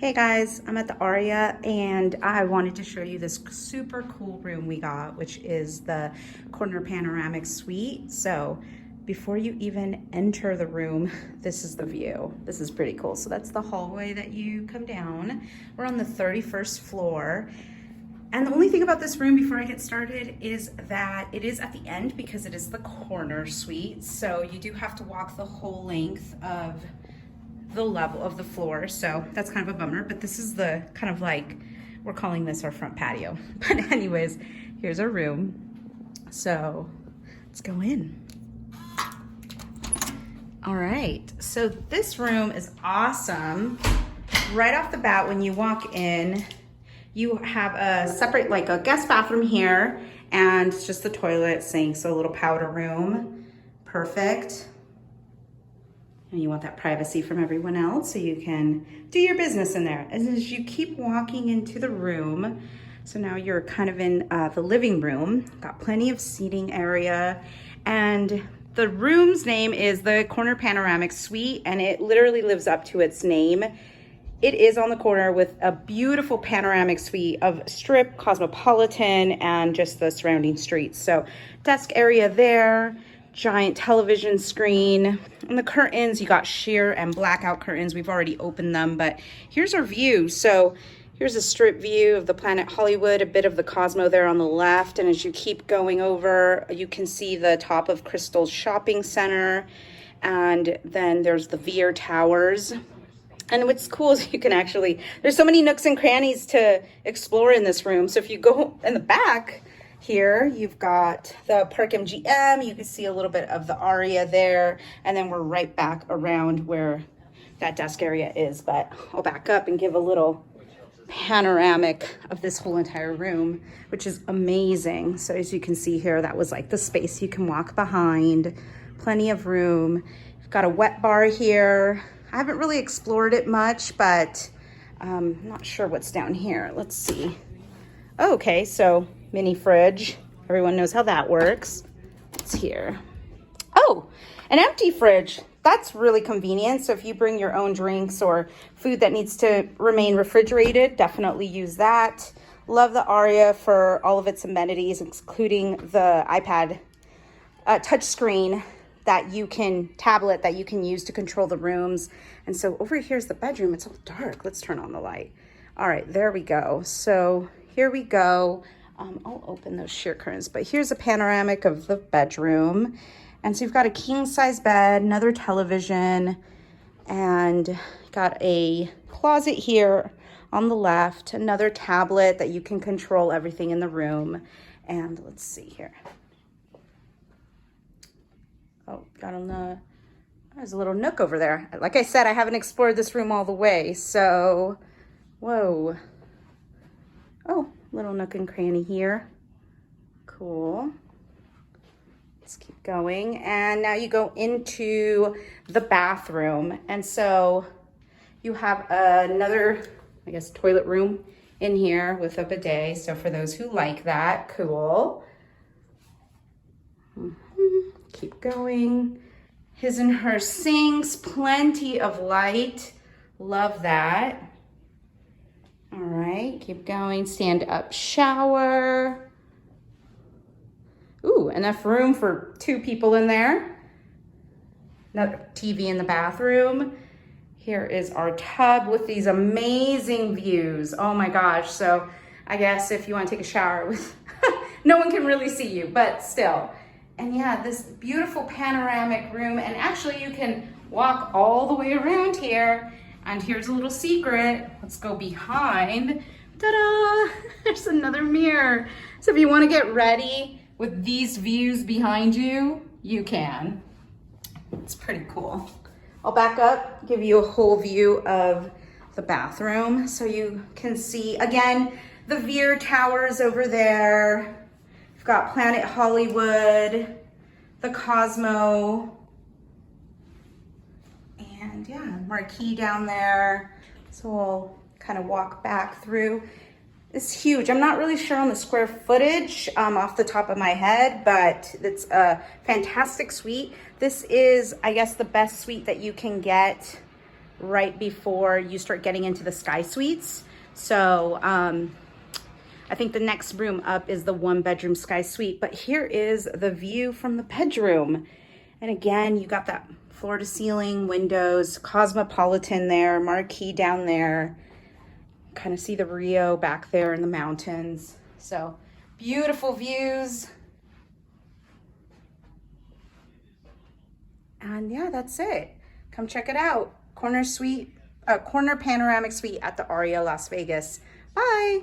Hey guys, I'm at the Aria and I wanted to show you this super cool room we got, which is the corner panoramic suite. So before you even enter the room, this is the view. This is pretty cool. So that's the hallway that you come down. We're on the 31st floor. And the only thing about this room before I get started is that it is at the end because it is the corner suite. So you do have to walk the whole length of the level of the floor, so that's kind of a bummer, but this is the kind of like, we're calling this our front patio. But anyways, here's our room. So let's go in. All right, so this room is awesome. Right off the bat, when you walk in, you have a separate, like a guest bathroom here, and it's just the toilet, sink, so a little powder room. Perfect. And you want that privacy from everyone else so you can do your business in there. And as you keep walking into the room, so now you're kind of in the living room, got plenty of seating area. And the room's name is the Corner Panoramic Suite, and it literally lives up to its name. It is on the corner with a beautiful panoramic suite of Strip, Cosmopolitan, and just the surrounding streets. So desk area there. Giant television screen. And the curtains, you got sheer and blackout curtains. We've already opened them, but here's our view. So here's a strip view of the Planet Hollywood, a bit of the Cosmo there on the left. And as you keep going over, you can see the top of Crystal's Shopping Center. And then there's the Veer Towers. And what's cool is you can actually, there's so many nooks and crannies to explore in this room. So if you go in the back, here, you've got the Park MGM. You can see a little bit of the Aria there. And then we're right back around where that desk area is. But I'll back up and give a little panoramic of this whole entire room, which is amazing. So as you can see here, that was like the space you can walk behind. Plenty of room. You've got a wet bar here. I haven't really explored it much, but I'm not sure what's down here. Let's see. Oh, okay, so mini fridge. Everyone knows how that works. It's here. Oh, an empty fridge. That's really convenient. So if you bring your own drinks or food that needs to remain refrigerated, definitely use that. Love the Aria for all of its amenities, including the iPad touchscreen tablet that you can use to control the rooms. And so over here's the bedroom. It's all dark. Let's turn on the light. All right, there we go. So here we go. I'll open those sheer curtains, but here's a panoramic of the bedroom. And so you've got a king size bed, another television, and got a closet here on the left, another tablet that you can control everything in the room. And let's see here. Oh, there's a little nook over there. Like I said, I haven't explored this room all the way, so, whoa. Oh, little nook and cranny here. Cool. Let's keep going. And now you go into the bathroom. And so you have another, I guess, toilet room in here with a bidet. So for those who like that, cool. Keep going. His and her sinks, plenty of light. Love that. All right, keep going. Stand up shower. Ooh, enough room for 2 people in there. Another TV in the bathroom. Here is our tub with these amazing views. Oh my gosh. So I guess if you want to take a shower with, no one can really see you, but still. And yeah, this beautiful panoramic room. And actually you can walk all the way around here. And here's a little secret. Let's go behind. Ta-da! There's another mirror. So if you want to get ready with these views behind you, you can. It's pretty cool. I'll back up, give you a whole view of the bathroom. So you can see, again, the Veer Towers over there. You've got Planet Hollywood, the Cosmo, and yeah, marquee down there. So we'll kind of walk back through. It's huge. I'm not really sure on the square footage off the top of my head, but it's a fantastic suite. This is, I guess, the best suite that you can get right before you start getting into the sky suites. So I think the next room up is the 1-bedroom sky suite, but here is the view from the bedroom. And again, you got that floor to ceiling windows, cosmopolitan there, marquee down there. Kind of see the Rio back there in the mountains. So beautiful views. And yeah, that's it. Come check it out. Corner panoramic suite at the Aria, Las Vegas. Bye.